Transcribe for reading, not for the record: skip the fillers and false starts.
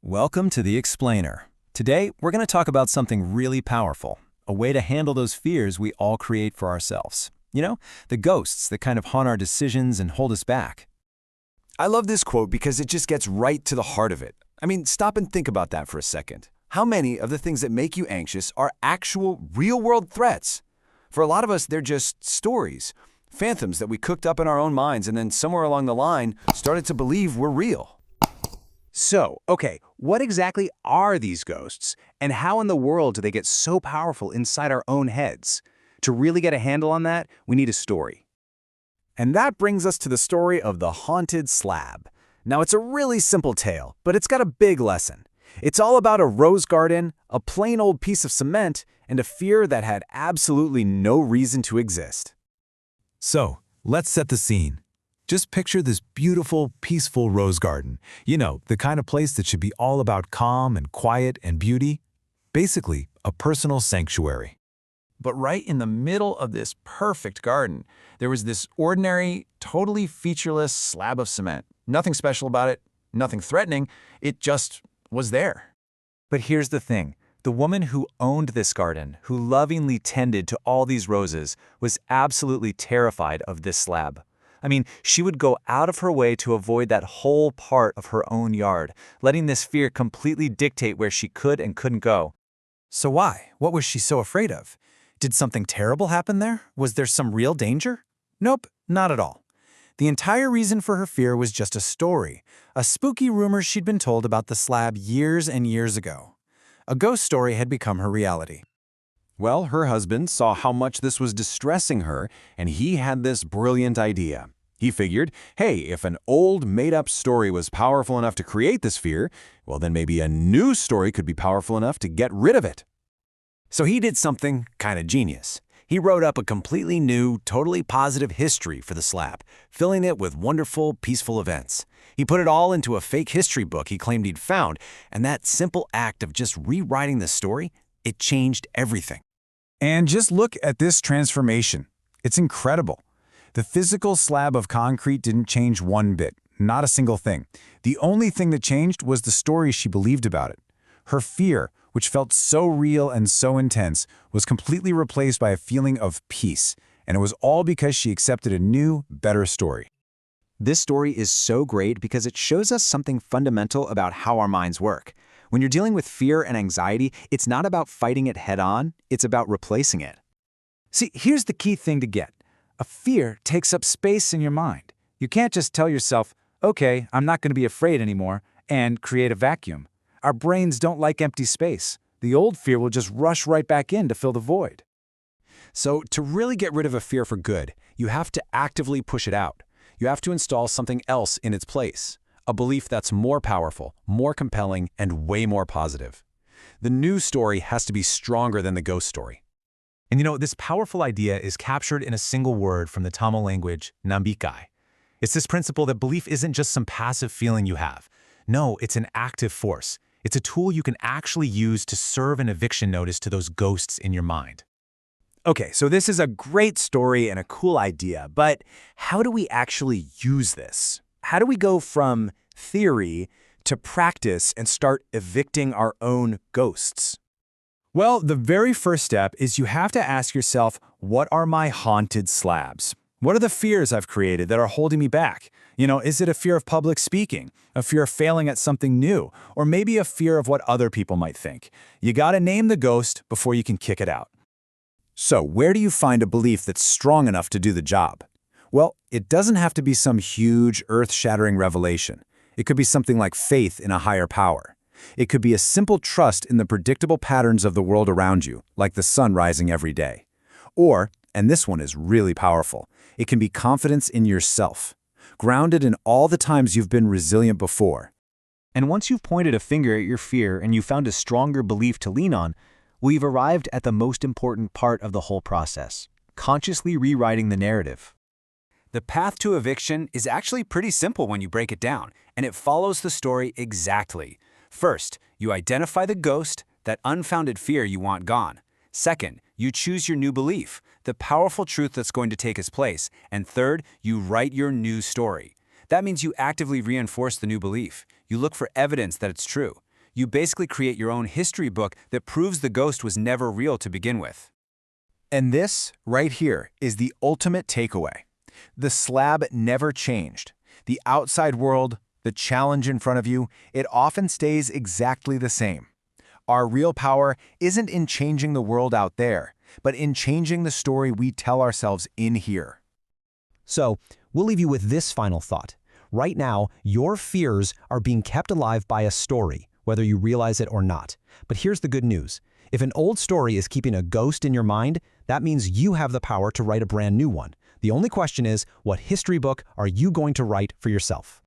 Welcome to The Explainer. Today, we're going to talk about something really powerful, a way to handle those fears we all create for ourselves. You know, the ghosts that kind of haunt our decisions and hold us back. I love this quote because it just gets right to the heart of it. I mean, stop and think about that for a second. How many of the things that make you anxious are actual, real-world threats? For a lot of us, they're just stories, phantoms that we cooked up in our own minds and then somewhere along the line started to believe were real. So, okay, what exactly are these ghosts, and how in the world do they get so powerful inside our own heads? To really get a handle on that, we need a story. And that brings us to the story of the haunted slab. Now, it's a really simple tale, but it's got a big lesson. It's all about a rose garden, a plain old piece of cement, and a fear that had absolutely no reason to exist. So, let's set the scene. Just picture this beautiful, peaceful rose garden. You know, the kind of place that should be all about calm and quiet and beauty. Basically, a personal sanctuary. But right in the middle of this perfect garden, there was this ordinary, totally featureless slab of cement. Nothing special about it, nothing threatening, it just was there. But here's the thing. The woman who owned this garden, who lovingly tended to all these roses, was absolutely terrified of this slab. I mean, she would go out of her way to avoid that whole part of her own yard, letting this fear completely dictate where she could and couldn't go. So why? What was she so afraid of? Did something terrible happen there? Was there some real danger? Nope, not at all. The entire reason for her fear was just a story, a spooky rumor she'd been told about the slab years and years ago. A ghost story had become her reality. Well, her husband saw how much this was distressing her, and he had this brilliant idea. He figured, hey, if an old, made-up story was powerful enough to create this fear, well, then maybe a new story could be powerful enough to get rid of it. So he did something kind of genius. He wrote up a completely new, totally positive history for the slab, filling it with wonderful, peaceful events. He put it all into a fake history book he claimed he'd found, and that simple act of just rewriting the story, it changed everything. And just look at this transformation. It's incredible. The physical slab of concrete didn't change one bit, not a single thing. The only thing that changed was the story she believed about it. Her fear, which felt so real and so intense, was completely replaced by a feeling of peace, and it was all because she accepted a new, better story. This story is so great because it shows us something fundamental about how our minds work. When you're dealing with fear and anxiety, it's not about fighting it head-on, it's about replacing it. See, here's the key thing to get. A fear takes up space in your mind. You can't just tell yourself, okay, I'm not going to be afraid anymore, and create a vacuum. Our brains don't like empty space. The old fear will just rush right back in to fill the void. So to really get rid of a fear for good, you have to actively push it out. You have to install something else in its place. A belief that's more powerful, more compelling, and way more positive. The new story has to be stronger than the ghost story. And you know, this powerful idea is captured in a single word from the Tamil language, Nambikkai. It's this principle that belief isn't just some passive feeling you have. No, it's an active force. It's a tool you can actually use to serve an eviction notice to those ghosts in your mind. Okay, so this is a great story and a cool idea, but how do we actually use this? How do we go from theory to practice and start evicting our own ghosts? Well, the very first step is you have to ask yourself, what are my haunted slabs? What are the fears I've created that are holding me back? You know, is it a fear of public speaking, a fear of failing at something new, or maybe a fear of what other people might think? You gotta name the ghost before you can kick it out. So, where do you find a belief that's strong enough to do the job? Well, it doesn't have to be some huge, earth-shattering revelation. It could be something like faith in a higher power. It could be a simple trust in the predictable patterns of the world around you, like the sun rising every day. Or, and this one is really powerful, it can be confidence in yourself, grounded in all the times you've been resilient before. And once you've pointed a finger at your fear and you found a stronger belief to lean on, we've arrived at the most important part of the whole process, consciously rewriting the narrative. The path to eviction is actually pretty simple when you break it down, and it follows the story exactly. First, you identify the ghost, that unfounded fear you want gone. Second, you choose your new belief, the powerful truth that's going to take its place. And third, you write your new story. That means you actively reinforce the new belief. You look for evidence that it's true. You basically create your own history book that proves the ghost was never real to begin with. And this, right here, is the ultimate takeaway. The slab never changed. The outside world, the challenge in front of you, it often stays exactly the same. Our real power isn't in changing the world out there, but in changing the story we tell ourselves in here. So, we'll leave you with this final thought. Right now, your fears are being kept alive by a story, whether you realize it or not. But here's the good news. If an old story is keeping a ghost in your mind, that means you have the power to write a brand new one. The only question is, what history book are you going to write for yourself?